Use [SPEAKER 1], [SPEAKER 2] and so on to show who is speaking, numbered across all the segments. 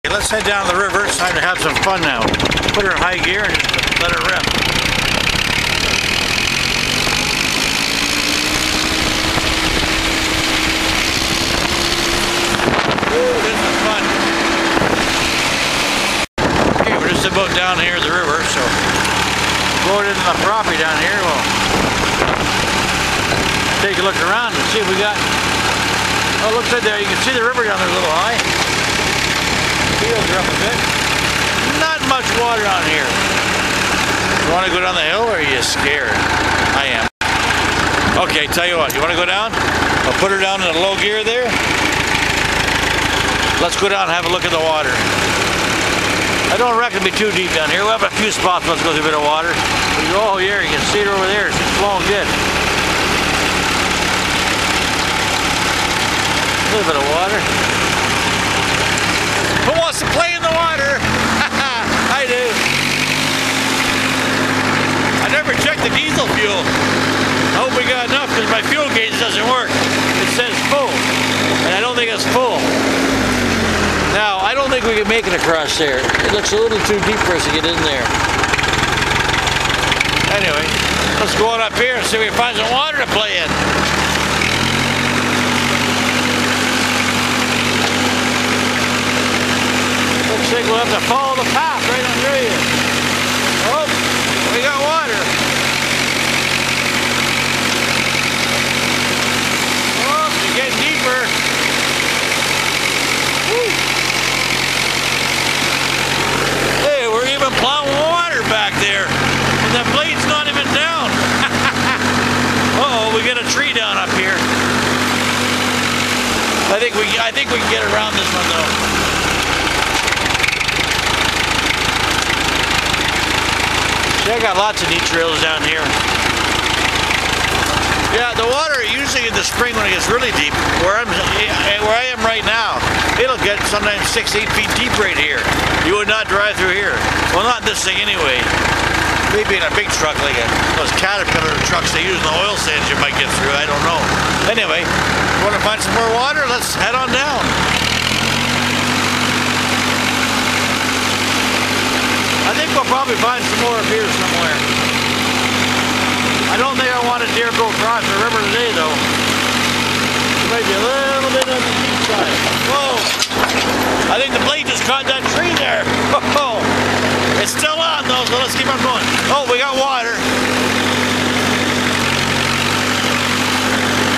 [SPEAKER 1] Let's head down the river. It's time to have some fun now. Put her in high gear and just let her rip. Ooh, this is fun. Okay, we're just about down here at the river, so going into the property down here, we'll take a look around and see if we got. Oh, looks like there. You can see the river down there a little high. Fields are up a bit. Not much water on here. You want to go down the hill or are you scared? I am. Okay, tell you what. You want to go down? I'll put her down in the low gear there. Let's go down and have a look at the water. I don't reckon it'll be too deep down here. We'll have a few spots. Let's go through a bit of water. Oh, yeah, you can see it over there. She's flowing good. A little bit of water. Who wants to play in the water? I do. I never checked the diesel fuel. I hope we got enough because my fuel gauge doesn't work. It says full, and I don't think it's full. Now, I don't think we can make it across there. It looks a little too deep for us to get in there. Anyway, let's go on up here and see if we can find some water to play in. Looks like we'll have to follow the path right under here. Oh, we got water. Oh, it's getting deeper. Woo. Hey, we're even plowing water back there. And the blade's not even down. Uh-oh, we got a tree down up here. I think we can get around this one though. I got lots of neat trails down here. Yeah, the water usually in the spring when it gets really deep, where I am right now, it'll get sometimes 6-8 feet deep right here. You would not drive through here. Well, not this thing anyway. Maybe in a big truck like those Caterpillar trucks they use in the oil sands you might get through. I don't know. Anyway, want to find some more water? Let's head on down. I think we'll probably find some more up here somewhere. I don't think I want a deer go across the river today though. It might be a little bit on the deep side. Whoa! I think the blade just caught that tree there. Oh, it's still on though, so let's keep on going. Oh, we got water.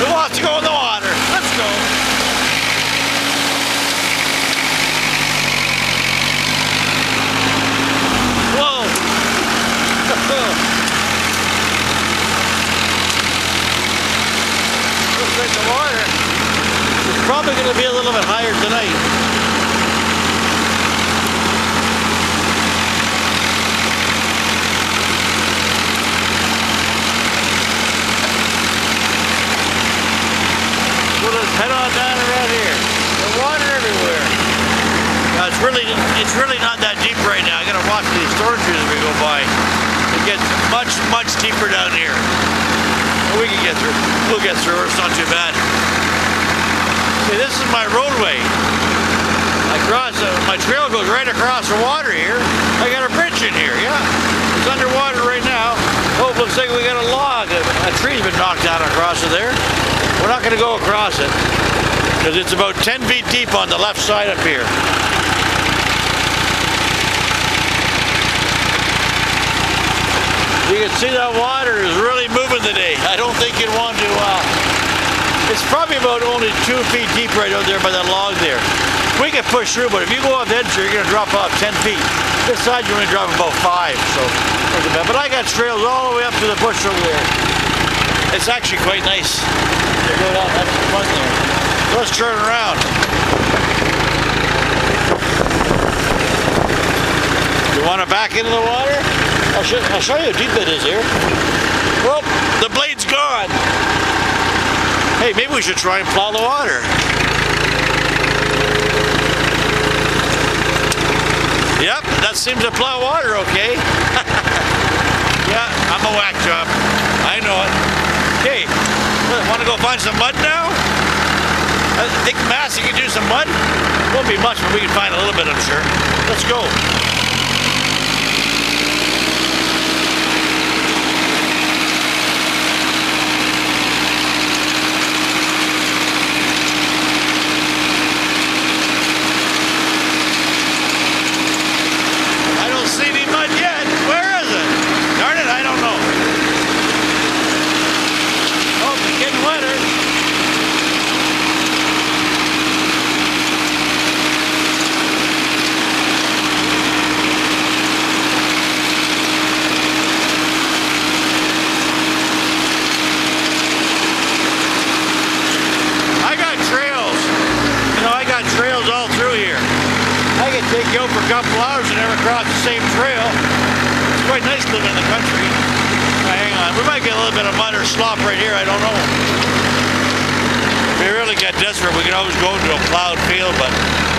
[SPEAKER 1] Who wants to go in the water? Let's go. Looks like the water is probably going to be a little bit higher tonight. So let's head on down around here. The water everywhere. Now it's really not that deep right now. I got to watch these storm trees as we go by. It gets much deeper down here. We can get through. We'll get through. It's not too bad. See, this is my roadway. My trail goes right across the water here. I got a bridge in here. Yeah, it's underwater right now. Oh, looks like we got a log. A tree's been knocked down across it there. We're not going to go across it because it's about 10 feet deep on the left side up here. You can see that water is really moving today. I don't think you'd want to, it's probably about only 2 feet deep right out there by that log there. We can push through, but if you go off the edge here, you're going to drop off 10 feet. This side you're only dropping about 5, so not too bad. But I got trails all the way up to the bush over there. It's actually quite nice to go down, have some fun there. Let's turn around. You want to back into the water? I'll show you how deep it is here. Well, the blade's gone. Hey, maybe we should try and plow the water. Yep, that seems to plow water okay. Yeah, I'm a whack job. I know it. Okay, want to go find some mud now? I think Massey can do some mud. Won't be much, but we can find a little bit, I'm sure. Let's go. I don't see any mud yet. Where is it? Darn it, I don't know. Oh, it's getting wetter. Trails all through here. I could take you out for a couple hours and never cross the same trail. It's quite nice living in the country. Now, hang on, we might get a little bit of mud or slop right here, I don't know. If we really get desperate, we can always go to a plowed field, but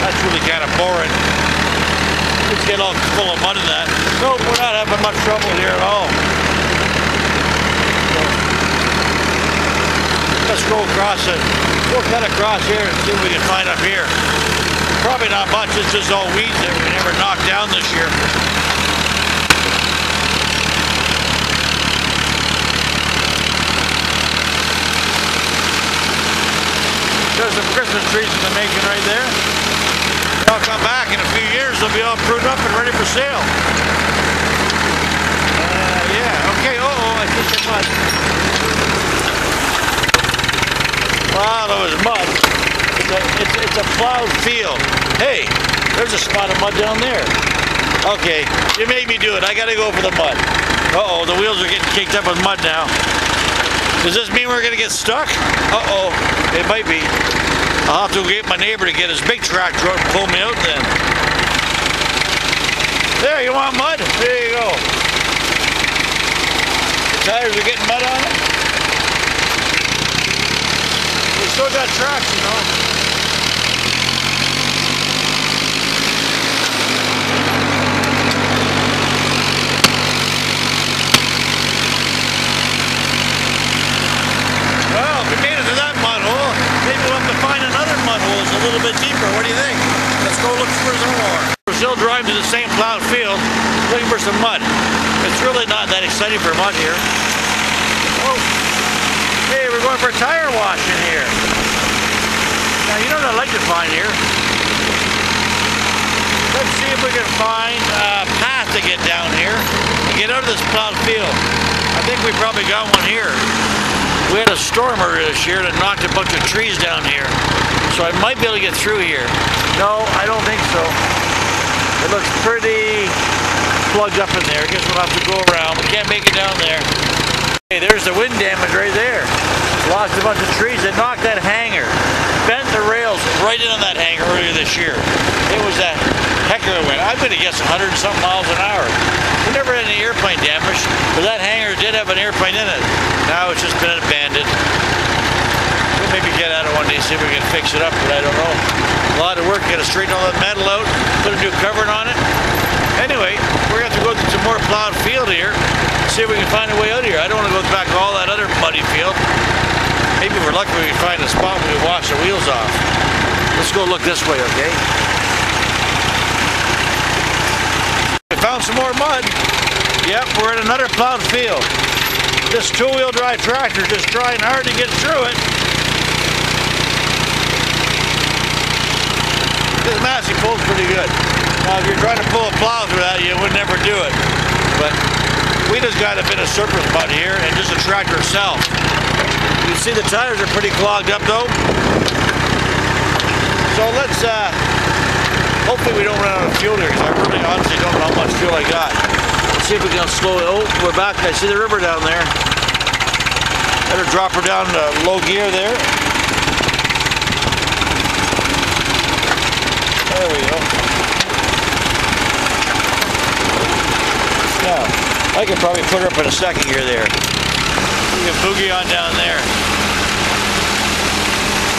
[SPEAKER 1] that's really kind of boring. Let's get all full of mud in that. Nope, we're not having much trouble here at all. Let's go across it. We'll cut across here and see what we can find up here. Probably not much, it's just all weeds that we never knocked down this year. There's some Christmas trees in the making right there. They'll come back in a few years, they'll be all pruned up and ready for sale. Yeah, okay, I see some mud. Wow, there was mud. It's a plowed field. Hey, there's a spot of mud down there. Okay, you made me do it. I gotta go for the mud. Uh-oh, the wheels are getting caked up with mud now. Does this mean we're gonna get stuck? Uh-oh, it might be. I'll have to go get my neighbor to get his big tractor out and pull me out then. There, you want mud? There you go. The tires are getting mud on them. We still got tracks, you know. Well, if we made it to that mud hole, maybe we'll have to find another mud hole that's a little bit deeper. What do you think? Let's go look for some more. We're still driving to the same plowed field, looking for some mud. It's really not that exciting for mud here. Oh. Hey, we're going for a tire wash in here. Now, you know what I'd like to find here? Let's see if we can find a path to get down here and get out of this plowed field. I think we probably got one here. We had a storm earlier this year that knocked a bunch of trees down here. So I might be able to get through here. No, I don't think so. It looks pretty plugged up in there. I guess we'll have to go around. We can't make it down there. Hey, there's the wind damage right there. Lost a bunch of trees that knocked that hanger. Bent the rails right into that hanger earlier this year. It was a heck of a wind. I'm going to guess 100 and something miles an hour. We never had any airplane damage, but that hanger did have an airplane in it. Now it's just been abandoned. We'll maybe get at it one day, see if we can fix it up, but I don't know. A lot of work, got to straighten all that metal out, put a new covering on it. Anyway, we're going to have to go through some more plowed field here, see if we can find a way out of here. I don't want to go back to all that other muddy field. Maybe if we're lucky we can find a spot where we wash the wheels off. Let's go look this way, okay? We found some more mud. Yep, we're in another plowed field. This two-wheel drive tractor is just trying hard to get through it. This Massey pulls pretty good. Now, if you're trying to pull a plow through that, you would never do it. But we just got a bit of surface mud here and just the tractor itself. You see the tires are pretty clogged up though. So let's, hopefully we don't run out of fuel here, because I really honestly don't know how much fuel I got. Let's see if we can slow it. Oh, we're back. I see the river down there. Better drop her down to low gear there. There we go. Now, I could probably put her up in a second gear there. We can boogie on down there.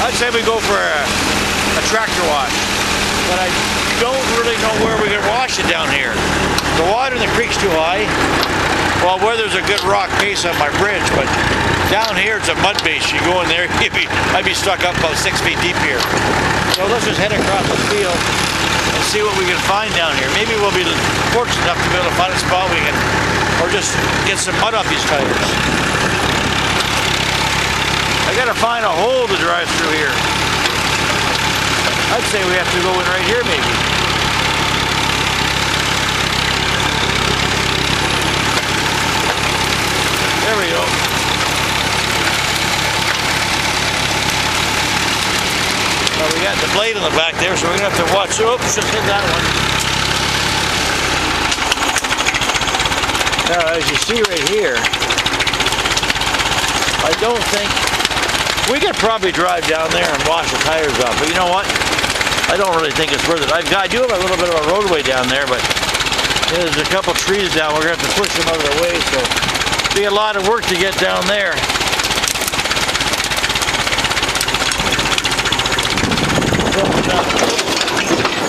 [SPEAKER 1] I'd say we go for a tractor wash, but I don't really know where we can wash it down here. The water in the creek's too high. well, where there's a good rock base on my bridge, but down here it's a mud base. You go in there, I'd be stuck up about 6 feet deep here. So let's just head across the field and see what we can find down here. Maybe we'll be fortunate enough to be able to find a spot we can, or just get some mud off these tires. I gotta find a hole to drive through here. I'd say we have to go in right here maybe. There we go. Well, we got the blade on the back there, so we're gonna have to watch. Oops, just hit that one. Now, as you see right here, I don't think we could probably drive down there and wash the tires off, but you know what? I don't really think it's worth it. I do have a little bit of a roadway down there, but there's a couple trees down. We're gonna have to push them out of the way, so it'll be a lot of work to get down there.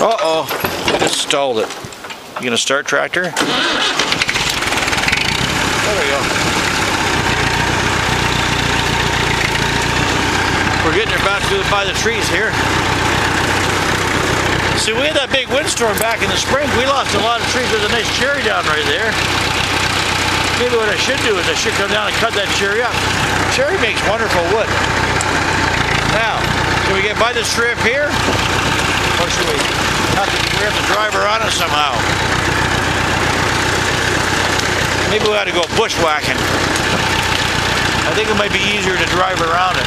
[SPEAKER 1] Uh-oh, I just stalled it. You gonna start, tractor? There we go. We're getting her back by the trees here. See, we had that big windstorm back in the spring. We lost a lot of trees. There's a nice cherry down right there. Maybe what I should do is I should come down and cut that cherry up. Cherry makes wonderful wood. Now, can we get by this tree up here? Or should we have to drive around it somehow? Maybe we ought to go bushwhacking. I think it might be easier to drive around it.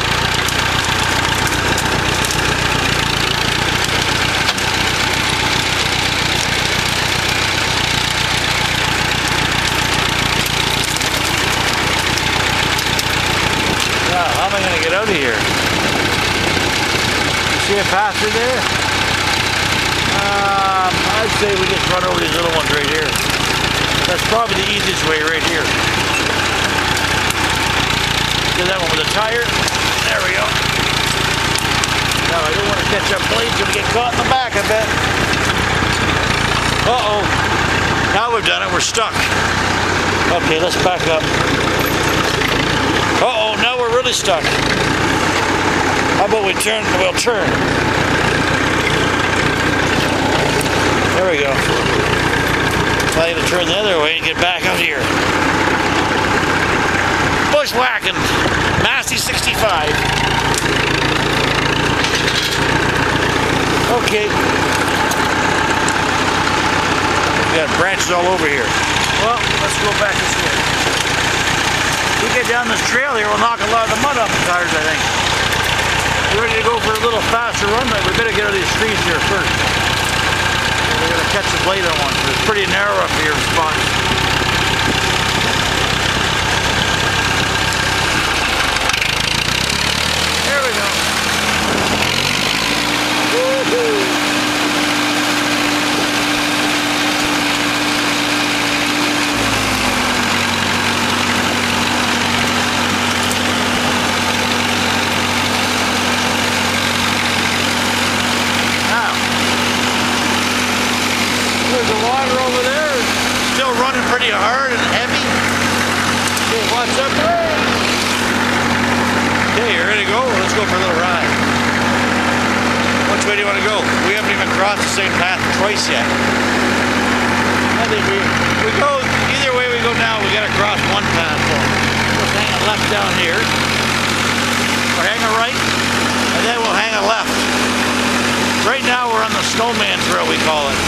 [SPEAKER 1] Now, how am I going to get out of here? See a path through there? I'd say we just run over these little ones right here. That's probably the easiest way right here. Do that one with a tire. There we go. Now I don't want to catch up blades and get caught in the back, I bet. Uh-oh. Now we've done it, we're stuck. Okay, let's back up. Uh-oh, now we're really stuck. How about we turn? We'll turn. There we go. Tell you to turn the other way and get back out here. Bushwhacking. Massey 65. Okay. We got branches all over here. Well, let's go back this way. If we get down this trail here, we'll knock a lot of the mud off the tires, I think. We're ready to go for a little faster run, but we better get out of these trees here first. We're going to catch the blade on one. It's pretty narrow up here in spots. There we go. Woohoo! There's the water over there, still running pretty hard and heavy. Okay, watch up there. Okay, you ready to go? Let's go for a little ride. Which way do you want to go? We haven't even crossed the same path twice yet. I think we go, either way we go now, we got to cross one path. So we'll hang a left down here, or hang a right, and then we'll hang a left. Right now we're on the snowman trail, we call it.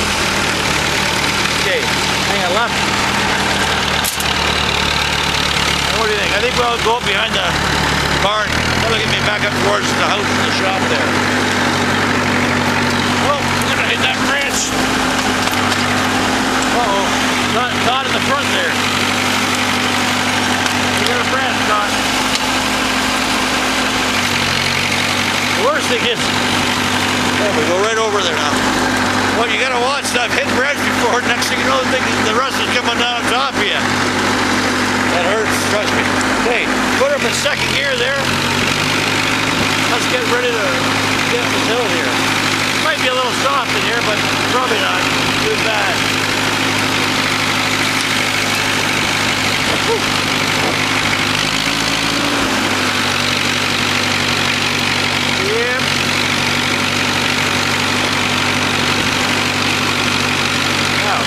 [SPEAKER 1] Okay, hang a left. And what do you think? I think we'll go up behind the barn. That'll get me back up towards the house and the shop there. Oh, we're gonna hit that branch. Uh-oh, caught in the front there. We got a branch caught. The worst thing is, oh, we go right over there now. Well, you gotta watch that. I've hit branch before. Next thing you know, the rust is coming down on top of you. That hurts, trust me. Okay, put up in second gear there. Let's get ready to get up this hill here. Might be a little soft in here, but probably not too bad. Yep. Now,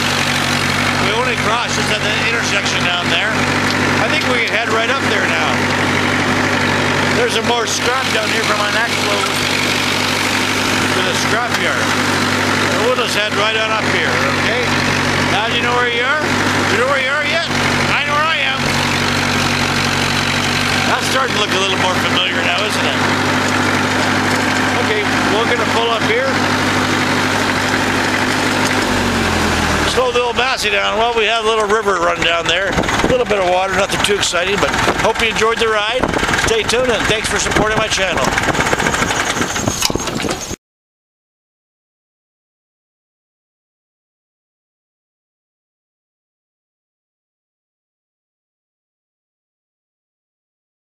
[SPEAKER 1] we only crossed just at the intersection down there. I think we can head right up there now. There's some more scrap down here from my next load to the scrap yard. So we'll just head right on up here, okay? Now do you know where you are? Do you know where you are yet? I know where I am. That's starting to look a little more familiar now, isn't it? Okay, we're gonna pull up here. Slow the old Massey down. Well, we had a little river run down there. A little bit of water, nothing too exciting, but hope you enjoyed the ride. Stay tuned and thanks for supporting my channel.